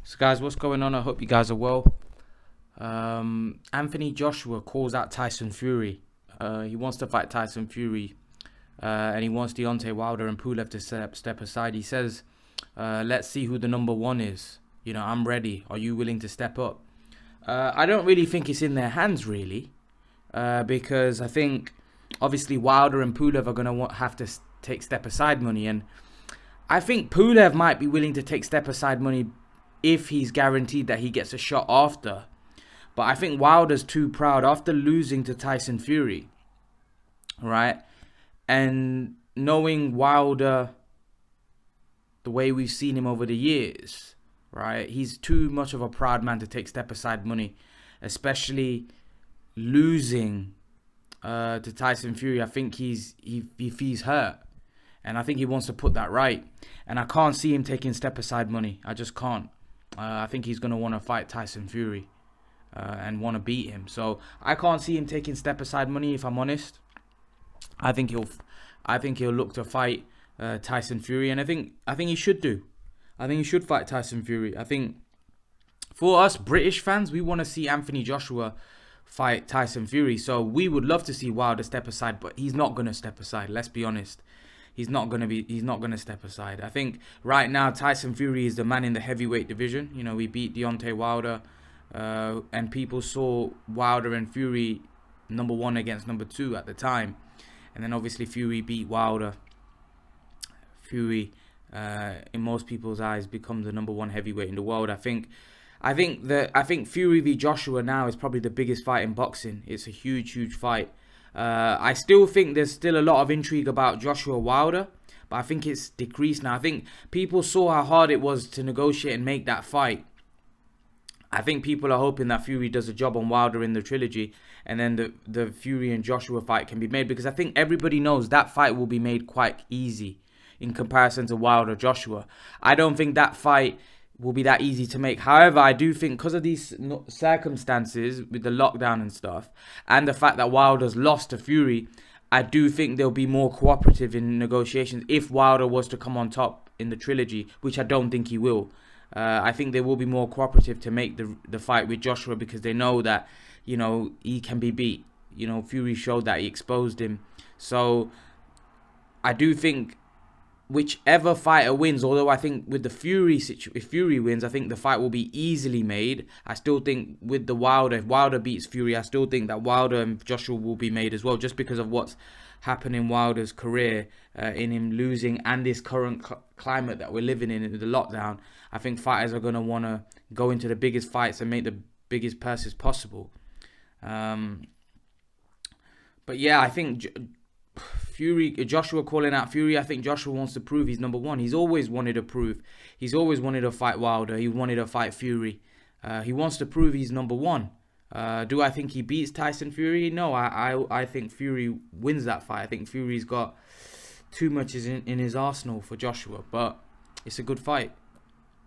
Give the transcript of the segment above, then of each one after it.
So guys, what's going on? I hope you guys are well. Anthony Joshua calls out Tyson Fury. He wants to fight Tyson Fury, and he wants Deontay Wilder and Pulev to step aside. He says, let's see who the number one is. You know, I'm ready. Are you willing to step up? I don't really think it's in their hands, really, because I think, obviously, Wilder and Pulev are going to have to take step aside money, and I think Pulev might be willing to take step aside money if he's guaranteed that he gets a shot after. But I think Wilder's too proud after losing to Tyson Fury, right? And knowing Wilder the way we've seen him over the years, right? He's too much of a proud man to take step aside money, especially losing to Tyson Fury. I think he's hurt, and I think he wants to put that right. And I can't see him taking step aside money. I just can't. I think he's going to want to fight Tyson Fury and want to beat him. So I can't see him taking step aside money, if I'm honest. I think he'll look to fight Tyson Fury, and I think he should do. I think he should fight Tyson Fury. I think for us British fans, we want to see Anthony Joshua fight Tyson Fury. So we would love to see Wilder step aside, but he's not going to step aside. Let's be honest. He's not going to step aside. I think right now Tyson Fury is the man in the heavyweight division. You know, we beat Deontay Wilder, and people saw Wilder and Fury number 1 against number 2 at the time. And then obviously Fury beat Wilder. Fury, in most people's eyes, becomes the number 1 heavyweight in the world. I think Fury v Joshua now is probably the biggest fight in boxing. It's a huge fight. I still think there's still a lot of intrigue about Joshua Wilder, but I think it's decreased now. I think people saw how hard it was to negotiate and make that fight. I think people are hoping that Fury does a job on Wilder in the trilogy, and then the Fury and Joshua fight can be made, because I think everybody knows that fight will be made quite easy in comparison to Wilder Joshua. I don't think that fight will be that easy to make. However, I do think because of these circumstances with the lockdown and stuff, and the fact that Wilder's lost to Fury, I do think they'll be more cooperative in negotiations if Wilder was to come on top in the trilogy, which I don't think he will. I think they will be more cooperative to make the fight with Joshua, because they know that, you know, he can be beat. You know, Fury showed that, he exposed him. So I do think whichever fighter wins, although I think with the Fury if Fury wins, I think the fight will be easily made. I still think with the Wilder, if Wilder beats Fury, I still think that Wilder and Joshua will be made as well, just because of what's happened in Wilder's career, in him losing, and this current climate that we're living in the lockdown. I think fighters are going to want to go into the biggest fights and make the biggest purses possible. But yeah, I think Joshua calling out Fury, I think Joshua wants to prove he's number 1. He's always wanted to prove. He's always wanted to fight Wilder. He wanted to fight Fury. He wants to prove he's number 1. Do I think he beats Tyson Fury? No, I think Fury wins that fight. I think Fury's got too much in his arsenal for Joshua. But it's a good fight.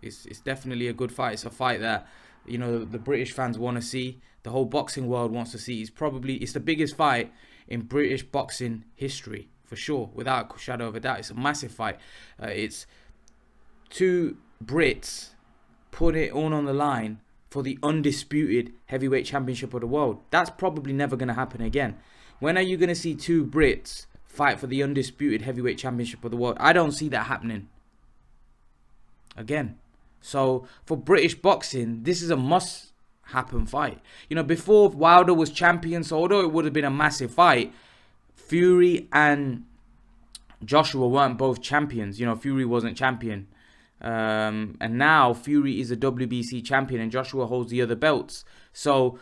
It's definitely a good fight. It's a fight that, you know, the British fans want to see. The whole boxing world wants to see. It's the biggest fight in British boxing history, for sure, without a shadow of a doubt. It's a massive fight. It's 2 Brits put it all on the line for the undisputed heavyweight championship of the world. That's probably never going to happen again. When are you going to see 2 Brits fight for the undisputed heavyweight championship of the world? I don't see that happening again. So for British boxing, this is a must happen fight. You know, before Wilder was champion, so although it would have been a massive fight, Fury and Joshua weren't both champions. You know, Fury wasn't champion, and now Fury is a WBC champion and Joshua holds the other belts. So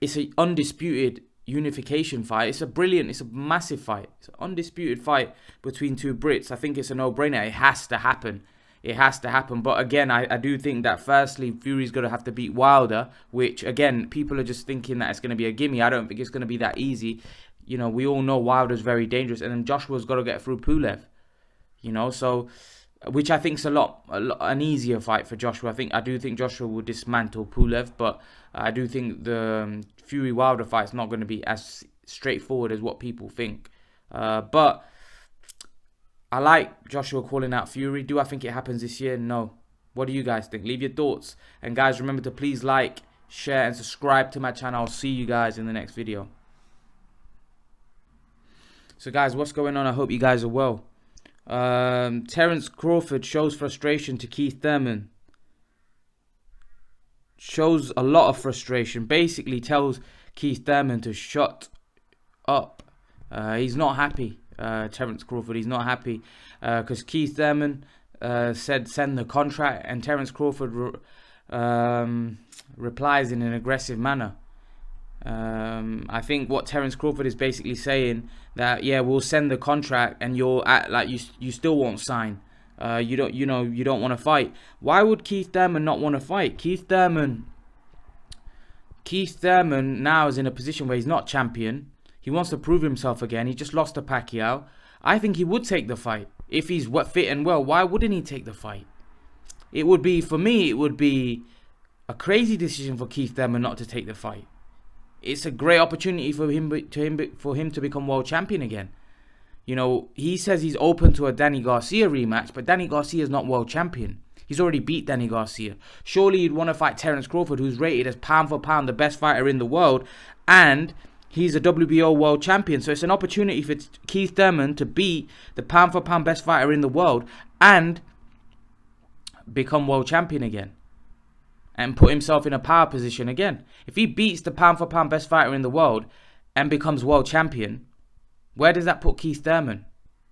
it's an undisputed unification fight. It's a massive fight. It's an undisputed fight between 2 Brits. I think it's a no-brainer. It has to happen. It has to happen. But again, I do think that firstly, Fury's going to have to beat Wilder, which again, people are just thinking that it's going to be a gimme. I don't think it's going to be that easy. You know, we all know Wilder's very dangerous, and then Joshua's got to get through Pulev. You know, so which I think is an easier fight for Joshua. I do think Joshua will dismantle Pulev, but I do think the Fury Wilder fight's not going to be as straightforward as what people think. But I like Joshua calling out Fury. Do I think it happens this year? No. What do you guys think? Leave your thoughts. And guys, remember to please like, share, and subscribe to my channel. I'll see you guys in the next video. So guys, what's going on? I hope you guys are well. Terence Crawford shows frustration to Keith Thurman. Shows a lot of frustration. Basically tells Keith Thurman to shut up. He's not happy. Terence Crawford, he's not happy because Keith Thurman said send the contract, and Terence Crawford replies in an aggressive manner. I think what Terence Crawford is basically saying that, yeah, we'll send the contract and you'll act like you still won't sign. You don't want to fight. Why would Keith Thurman not want to fight? Keith Thurman now is in a position where he's not champion. He wants to prove himself again. He just lost to Pacquiao. I think he would take the fight if he's fit and well. Why wouldn't he take the fight? It would be, for me, it would be a crazy decision for Keith Thurman not to take the fight. It's a great opportunity for him to become world champion again. You know, he says he's open to a Danny Garcia rematch, but Danny Garcia is not world champion. He's already beat Danny Garcia. Surely you'd want to fight Terence Crawford, who's rated as pound for pound the best fighter in the world, and he's a WBO world champion. So it's an opportunity for Keith Thurman to beat the pound for pound best fighter in the world and become world champion again. And put himself in a power position again. If he beats the pound for pound best fighter in the world and becomes world champion, where does that put Keith Thurman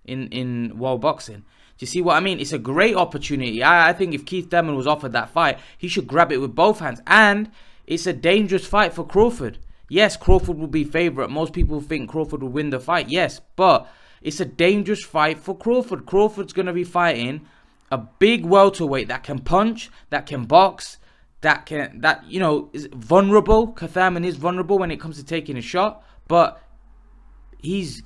in world boxing? Do you see what I mean? It's a great opportunity. I think if Keith Thurman was offered that fight, he should grab it with both hands. And it's a dangerous fight for Crawford. Yes, Crawford will be favourite. Most people think Crawford will win the fight. Yes, but it's a dangerous fight for Crawford. Crawford's going to be fighting a big welterweight that can punch, that can box, that is vulnerable. Thurman is vulnerable when it comes to taking a shot, but he's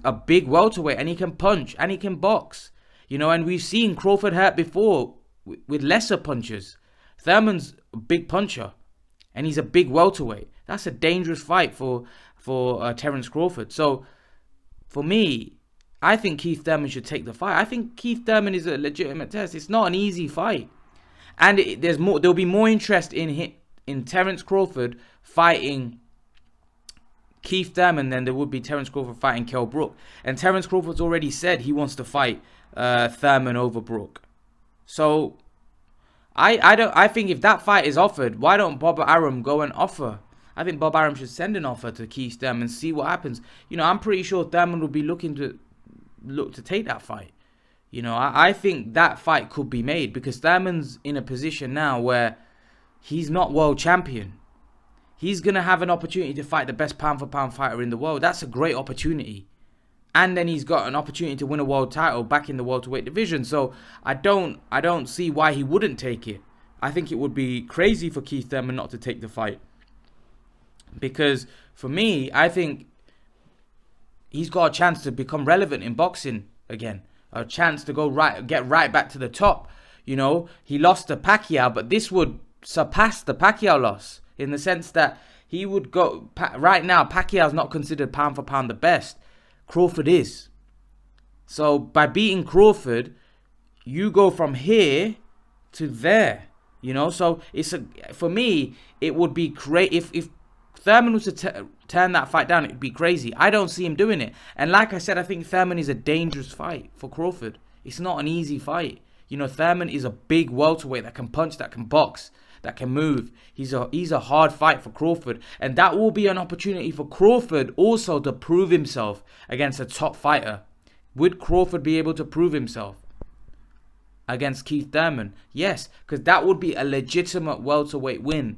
a big welterweight and he can punch and he can box. And we've seen Crawford hurt before with lesser punches. Thurman's a big puncher and he's a big welterweight. That's a dangerous fight for Terence Crawford. So for me, I think Keith Thurman should take the fight. I think Keith Thurman is a legitimate test. It's not an easy fight. And there'll be more interest in Terence Crawford fighting Keith Thurman than there would be Terence Crawford fighting Kell Brook. And Terence Crawford's already said he wants to fight Thurman over Brook. So I think if that fight is offered, why don't Bob Arum go and offer? I think Bob Arum should send an offer to Keith Thurman and see what happens. I'm pretty sure Thurman will be looking to take that fight. I think that fight could be made because Thurman's in a position now where he's not world champion. He's going to have an opportunity to fight the best pound for pound fighter in the world. That's a great opportunity. And then he's got an opportunity to win a world title back in the welterweight division. So I don't see why he wouldn't take it. I think it would be crazy for Keith Thurman not to take the fight. Because for me, I think he's got a chance to become relevant in boxing again. A chance to get right back to the top. He lost to Pacquiao, but this would surpass the Pacquiao loss in the sense that he would go right now. Pacquiao's not considered pound for pound the best. Crawford is. So by beating Crawford, you go from here to there. So for me, it would be great if Thurman was to turn that fight down. It'd be crazy. I don't see him doing it. And like I said, I think Thurman is a dangerous fight for Crawford. It's not an easy fight. Thurman is a big welterweight that can punch, that can box, that can move. He's a hard fight for Crawford. And that will be an opportunity for Crawford also to prove himself against a top fighter. Would Crawford be able to prove himself against Keith Thurman? Yes, because that would be a legitimate welterweight win.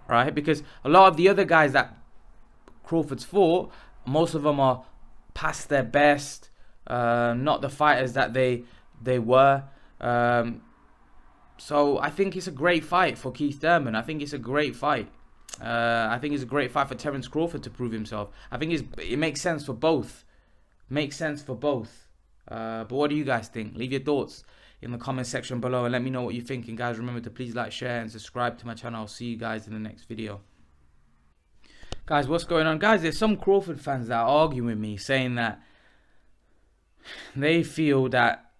Right? Because a lot of the other guys that Crawford's fought, most of them are past their best, not the fighters that they were. So I think it's a great fight for Keith Thurman. I think it's a great fight. I think it's a great fight for Terence Crawford to prove himself. I think it makes sense for both. But what do you guys think? Leave your thoughts in the comment section below and let me know what you think. And guys, remember to please like, share, and subscribe to my channel. I'll see you guys in the next video. Guys, what's going on? Guys, there's some Crawford fans that are arguing with me, saying that they feel that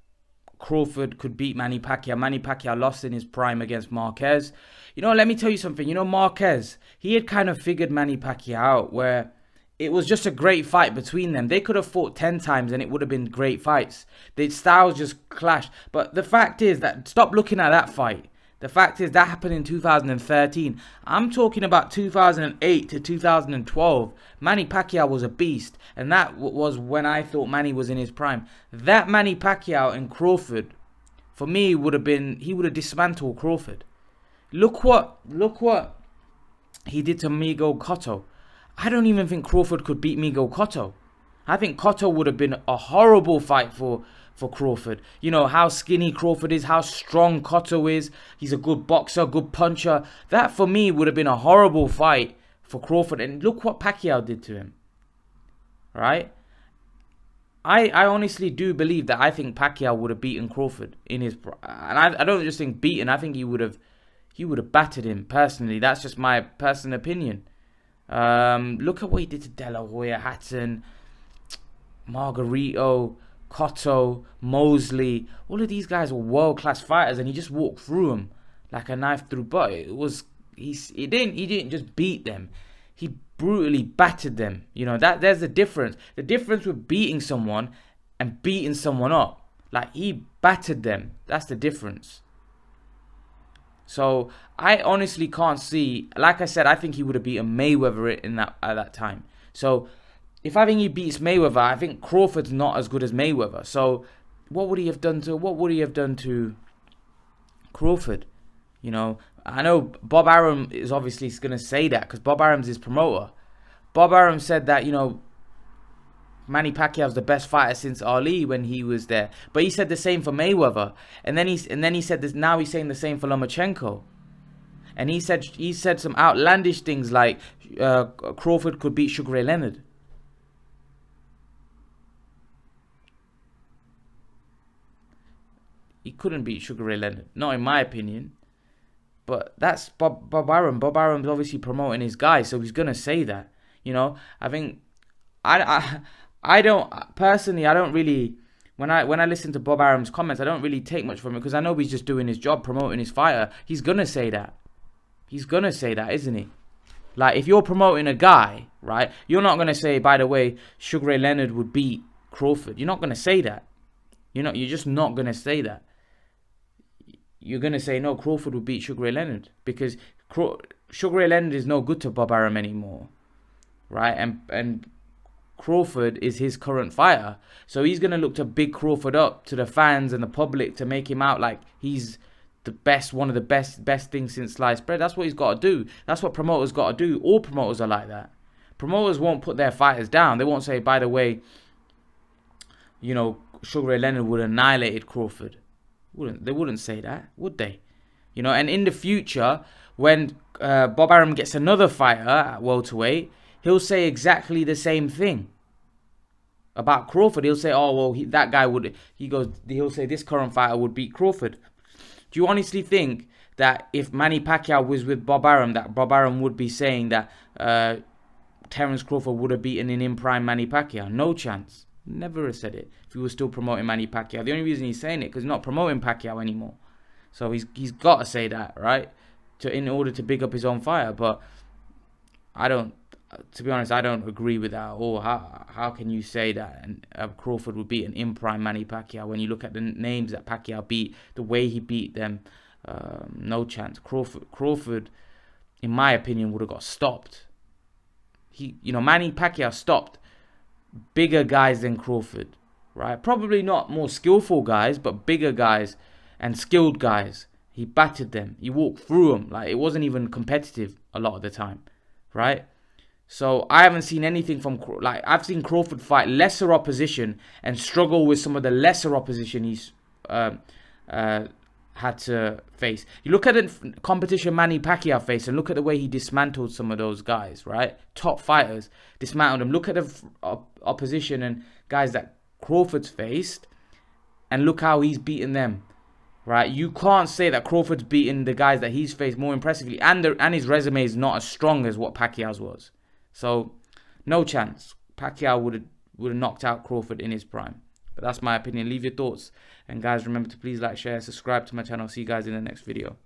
Crawford could beat Manny Pacquiao. Manny Pacquiao lost in his prime against Marquez. Let me tell you something. Marquez, he had kind of figured Manny Pacquiao out, where it was just a great fight between them. They could have fought 10 times and it would have been great fights. The styles just clashed. But the fact is that, stop looking at that fight. The fact is that happened in 2013. I'm talking about 2008 to 2012. Manny Pacquiao was a beast. And that was when I thought Manny was in his prime. That Manny Pacquiao and Crawford, for me, he would have dismantled Crawford. Look what he did to Miguel Cotto. I don't even think Crawford could beat Miguel Cotto. I think Cotto would have been a horrible fight for Crawford. How skinny Crawford is, how strong Cotto is. He's a good boxer, good puncher. That, for me, would have been a horrible fight for Crawford. And look what Pacquiao did to him. Right? I honestly do believe that I think Pacquiao would have beaten Crawford in his... And I don't just think beaten. I think he would have battered him, personally. That's just my personal opinion. Look at what he did to De La Hoya, Hatton, Margarito, Cotto, Mosley. All of these guys were world-class fighters, and he just walked through them like a knife through butter. He didn't just beat them. He brutally battered them. There's the difference. The difference with beating someone and beating someone up. Like, he battered them. That's the difference. So I honestly can't see. Like I said, I think he would have beaten Mayweather at that time. So if I think he beats Mayweather, I think Crawford's not as good as Mayweather. So what would he have done to Crawford? I know Bob Arum is obviously going to say that, because Bob Arum's his promoter. Bob Arum said that, Manny Pacquiao's the best fighter since Ali when he was there. But he said the same for Mayweather. And then he said this. Now he's saying the same for Lomachenko. And he said some outlandish things like Crawford could beat Sugar Ray Leonard. He couldn't beat Sugar Ray Leonard, not in my opinion. But that's Bob Arum. Bob Arum's obviously promoting his guy, so he's gonna say that. I think I don't personally. I don't really. When I listen to Bob Arum's comments, I don't really take much from it, because I know he's just doing his job, promoting his fighter. He's gonna say that. He's gonna say that, isn't he? Like, if you're promoting a guy, right? You're not gonna say, by the way, Sugar Ray Leonard would beat Crawford. You're not gonna say that. You're just not gonna say that. You're gonna say, no, Crawford would beat Sugar Ray Leonard, because Sugar Ray Leonard is no good to Bob Arum anymore, right? And Crawford is his current fighter. So he's going to look to big Crawford up to the fans and the public to make him out like he's the best, one of the best things since sliced bread. That's what he's got to do. That's what promoters got to do. All promoters are like that. Promoters won't put their fighters down. They won't say, by the way, Sugar Ray Leonard would have annihilated Crawford. They wouldn't say that, would they? And in the future, when Bob Arum gets another fighter at welterweight, he'll say exactly the same thing about Crawford. He'll say, oh, well, that guy would... He'll say this current fighter would beat Crawford. Do you honestly think that if Manny Pacquiao was with Bob Arum, that Bob Arum would be saying that Terence Crawford would have beaten in prime Manny Pacquiao? No chance. Never have said it if he was still promoting Manny Pacquiao. The only reason he's saying it because he's not promoting Pacquiao anymore. So he's got to say that, right? In order to big up his own fighter. But I don't... To be honest, I don't agree with that at all. How can you say that and Crawford would beat an in-prime Manny Pacquiao when you look at the names that Pacquiao beat, the way he beat them? No chance. Crawford, in my opinion, would have got stopped. Manny Pacquiao stopped bigger guys than Crawford, right? Probably not more skillful guys, but bigger guys and skilled guys. He battered them. He walked through them. Like, it wasn't even competitive a lot of the time, right? So I haven't seen anything from, I've seen Crawford fight lesser opposition and struggle with some of the lesser opposition he's had to face. You look at the competition Manny Pacquiao faced and look at the way he dismantled some of those guys, right? Top fighters, dismantled them. Look at the opposition and guys that Crawford's faced and look how he's beaten them, right? You can't say that Crawford's beaten the guys that he's faced more impressively, and his resume is not as strong as what Pacquiao's was. So, no chance. Pacquiao would have knocked out Crawford in his prime. But that's my opinion. Leave your thoughts. And guys, remember to please like, share, subscribe to my channel. See you guys in the next video.